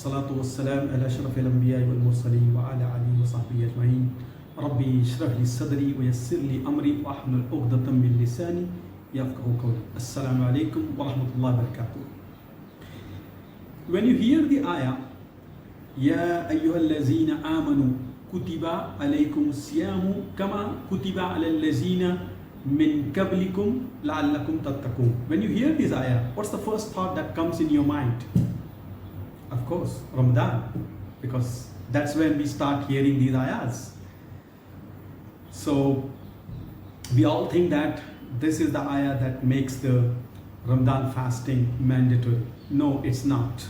والصلاة والسلام على أشرف الأنبياء والمرسلين وعلى آله وصحبه أجمعين ربي اشرح لي صدري ويسر لي أمري واحلل عقدة من لساني يفقهوا قولي. Assalamu alaikum wa rahmatullahi wa barakatuh. When you hear the ayah, Ya ayyuhallazina amanu kutiba alaykum siyamu kama kutiba alal lazina min qablikum la'allakum tattaqun. When you hear this ayah, what's the first thought that comes in your mind? Of course, Ramadan, because that's when we start hearing these ayahs. So we all think that this is the ayah that makes the Ramadan fasting mandatory. No, it's not.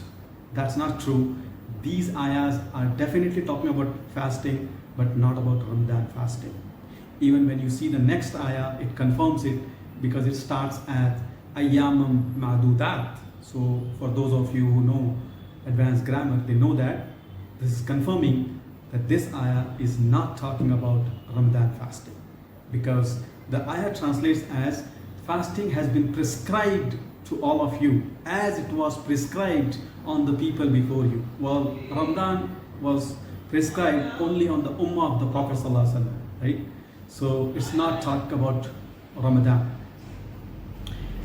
That's not true. These ayahs are definitely talking about fasting, but not about Ramadan fasting. Even when you see the next ayah, it confirms it because it starts at ayyamam ma'dudat. So for those of you who know advanced grammar, they know that this is confirming that this ayah is not talking about Ramadan fasting, because the ayah translates as fasting has been prescribed to all of you as it was prescribed on the people before you. Well, Ramadan was prescribed only on the ummah of the Prophet ﷺ, right? So it's not talking about Ramadan.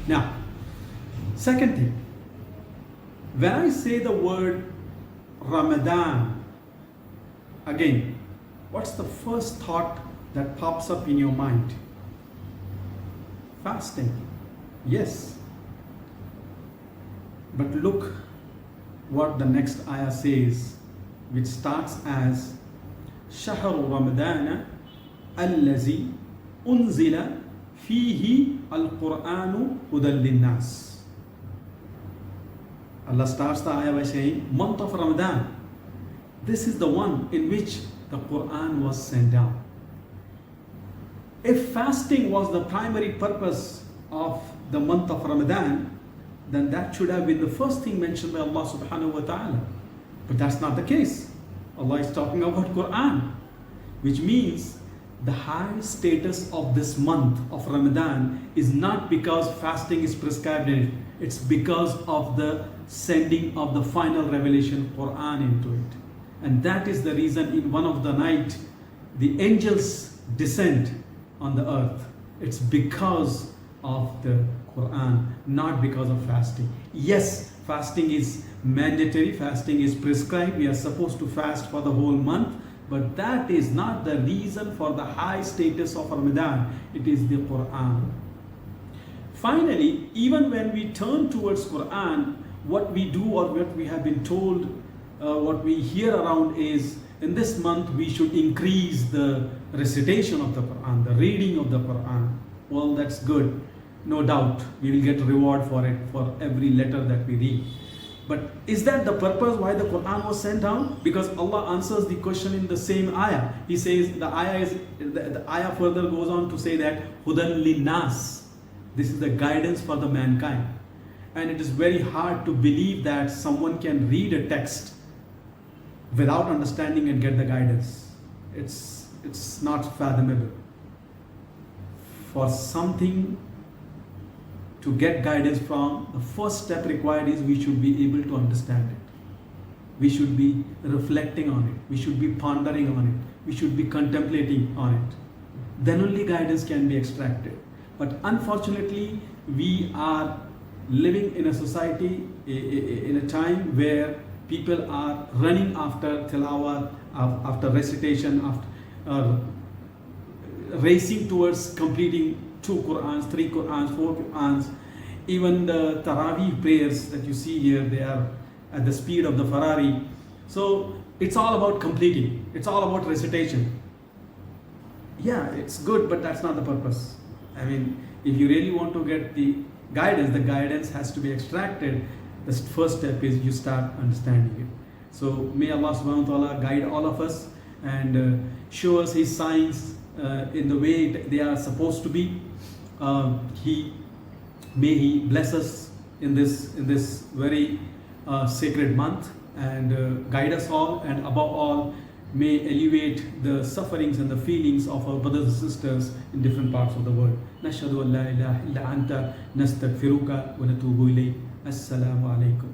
Now, second thing, when I say the word Ramadan, again, what's the first thought that pops up in your mind? Fasting. Yes. But look what the next ayah says, which starts as Shahru Ramadana allazi unzila fihi al-Qur'anu hudan lin-nas. Allah starts the ayah by saying, month of Ramadan, this is the one in which the Qur'an was sent down. If fasting was the primary purpose of the month of Ramadan, then that should have been the first thing mentioned by Allah subhanahu wa ta'ala. But that's not the case. Allah is talking about Qur'an, which means the high status of this month of Ramadan is not because fasting is prescribed in it. It's because of the sending of the final revelation Qur'an into it. And that is the reason in one of the night the angels descend on the earth. It's because of the Qur'an, not because of fasting. Yes, fasting is mandatory, fasting is prescribed, we are supposed to fast for the whole month, but that is not the reason for the high status of Ramadan. It is the Qur'an. Finally, even when we turn towards Qur'an, what we do or what we have been told, what we hear around is, in this month we should increase the recitation of the Qur'an, the reading of the Qur'an. Well, that's good. No doubt we will get reward for it, for every letter that we read. But is that the purpose why the Qur'an was sent down? Because Allah answers the question in the same ayah. He says, the ayah further goes on to say that hudan linnas. This is the guidance for the mankind. And it is very hard to believe that someone can read a text without understanding and get the guidance. It's not fathomable. For something to get guidance from, the first step required is we should be able to understand it. We should be reflecting on it. We should be pondering on it. We should be contemplating on it. Then only guidance can be extracted. But unfortunately, we are living in a society, in a time where people are running after tilawat, after recitation, after racing towards completing 2 Qur'ans, 3 Qur'ans, 4 Qur'ans. Even the Taraweeh prayers that you see here, they are at the speed of the Ferrari. So it's all about completing. It's all about recitation. Yeah, it's good, but that's not the purpose. I mean, if you really want to get the guidance has to be extracted. The first step is you start understanding it. So may Allah subhanahu wa ta'ala guide all of us and show us His signs in the way they are supposed to be. May He bless us in this very sacred month and guide us all, and above all may alleviate the sufferings and the feelings of our brothers and sisters in different parts of the world. Nashhadu an la ilaha illa anta nastaghfiruka wa natubu ilayk. Assalamu alaikum.